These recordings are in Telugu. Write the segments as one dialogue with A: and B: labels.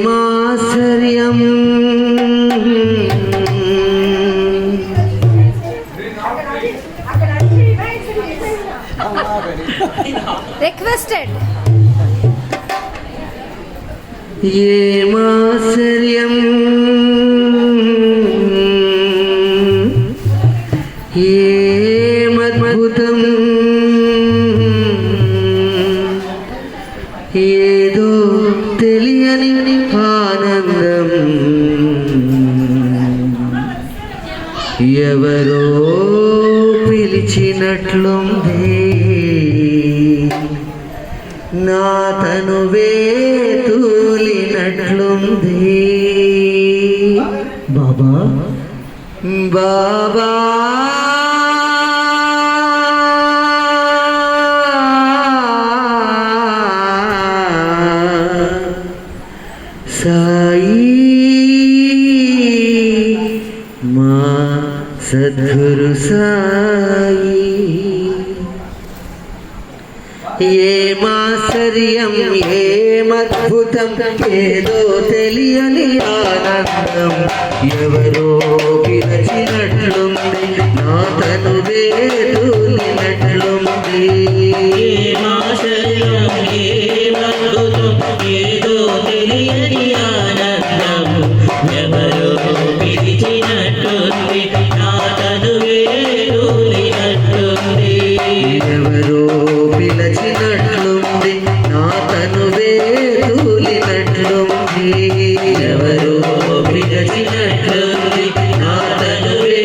A: ఏమాశ్చర్యం
B: రిక్వెస్టెడ్
A: ఏమాశ్చర్యం ఏమద్భుతం ఏదో తెలియని ఆనందం ఎవరో పిలిచినట్లుంది నా తనువే తూలినట్లుంది బాబా బాబా సాయి మా సద్గురు సాయి ఏమాశ్చర్యం ఏమద్భుతం ఏదో తెలియని ఆనందం ఎవరో పిలిచినట్లుంది నా తనువే తూలినట్లుంది
C: ఏమాశ్చర్యం ఏమద్భుతం ఏదో తెలియని ఆనందం ఎవరో పిలిచినట్లుంది నా తనువే తూలినట్లుంది
A: ఎవరో పిలిచినట్లుంది నా తనువే తూలినట్లుంది
C: ఎవరో పిలిచినట్లుంది నా తనువే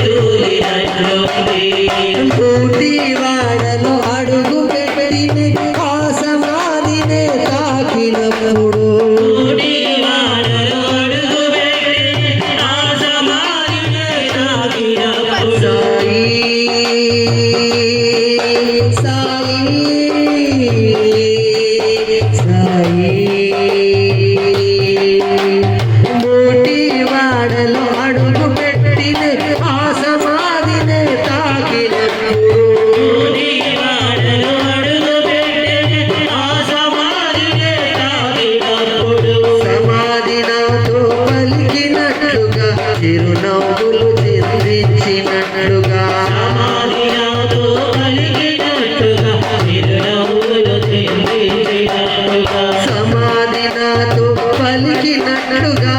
C: తూలినట్లుంది
A: పూటి వాడలో అడుగు పెట్టి ఆ సమాధినే తాకినప్పుడు వాడలో అడుగు పెట్టిన ఆ సమాధినే తాకినప్పుడు సమాధి నాతో పలికినట్లుగా చిరునవ్వులు చిందించినట్లుగా సమాధి నాతో పలికినట్లుగా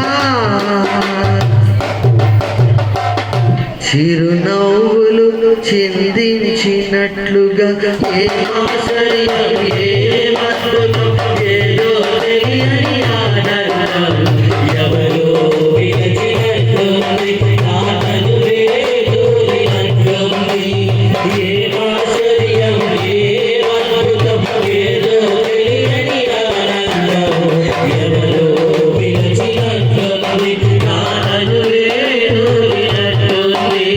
A: చిరునవ్వులు చిందించినట్లుగా ఏమాశ్చర్యం ఏమద్భుతం
C: ఏదో తెలియని ఆనందం ఎవరో పిలిచినట్లుంది నా తనువే తూలినట్లుంది ఏమాశ్చర్యం ఏమద్భుతం ఏదో తెలియని ఆనందం ఎవరో పిలిచినట్లుంది నా తనువే తూలినట్లుంది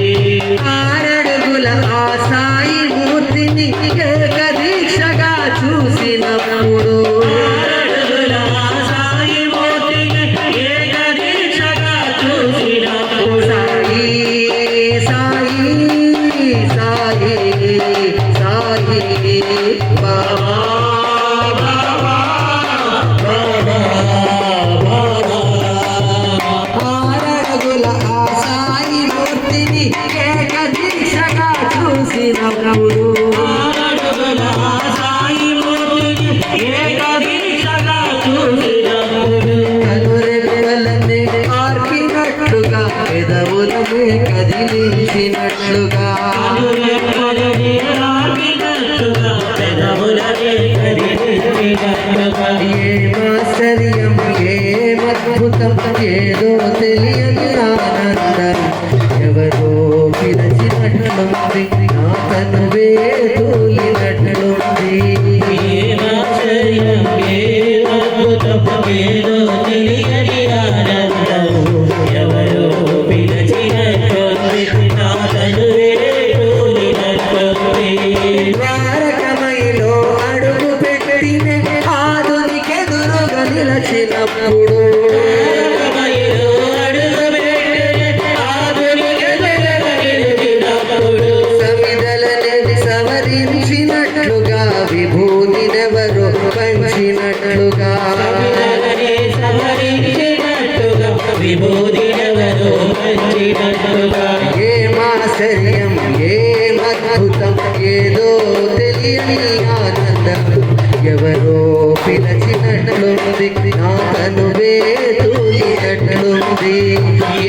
A: ఆరడుగుల ఆ సాయి మూర్తిని ఏకదీక్షగా చూసినప్పుడు సాయి సాయి సాయి సాయి బాబా ఆరడుగుల ఆ సాయి మూర్తిని ఏకదీక్షగా చూసినప్పుడు కనురెప్పలనే ఆర్పినట్లుగా పెదవులనే కదిలించినట్లుగా ఏమాశ్చర్యం ఏమద్భుతం ఏదో తెలియని ఆనందం ఎవరో పిలిచినట్లుంది నా తనువే తూలినట్లుంది
C: ఏదో తెలియని ఆనందం ఎవరో పిలిచినట్లుంది నా తనువే తూలినట్లుంది
A: ద్వారకమయిలో అడుగు పెట్టిన ఆదునికెదురుగా నిలచినప్పుడు సమిదలనే సవరించినట్లుగా విభూతినెవరు పంచినట్లుగా
C: సవినగరే సవరించినట్టుగా విభూతినెవరు పంచినట్టుగా
A: ఏమాశ్చర్యం ఏమద్భుతం ఏదో తెలియని ఆనందం ఎవరో పిలచినట్లుంది నా తనువే తూలినట్లుంది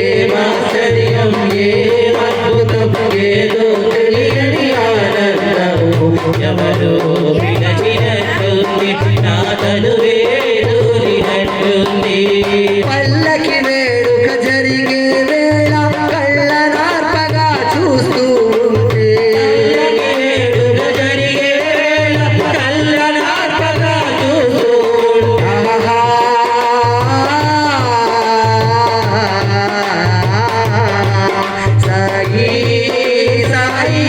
C: ఏమాశ్చర్యం ఏమద్భుతం ఏదో తెలియని ఆనందము ఎవరో పిలచినట్టుంది నా తనువే తూలినట్టుంది
A: పల్లకి వేడుక జరిగే వేళ కళ్ళ నార్పగా చూస్తూ ఉంటే
C: వేడుక జరిగే వేళ కళ్ళనార్పగా చూస్తూ
A: ఆహా. సాయి సాయి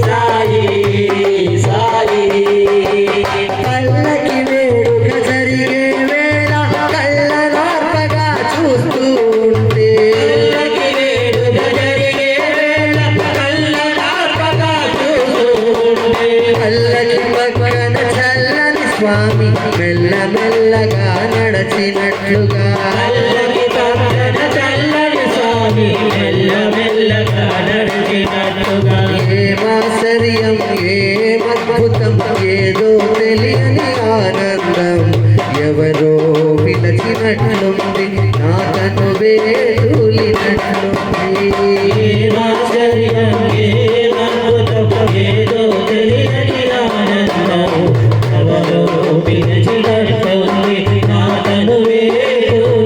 C: సాయి సాయి
A: పల్లకి వేడుక జరిగే వేళ కళ్ళ నార్పగా చూస్తూ ఉంటే
C: వేడుక జరిగే వేళ కళ్ళనార్పగా చూస్తూ
A: పల్లకి పక్కన చల్లని స్వామి మెల్లమెల్లగా నడచినట్లుగా
C: పల్లకి పక్కన చల్లని స్వామి మెల్లమెల్లగా నడిచినట్టుగా
A: ఏమాశ్చర్యం ఏమద్భుతం ఏదో తెలియని ఆనందం ఎవరో పిలచినట్లుంది నా తనువే తూలినట్లు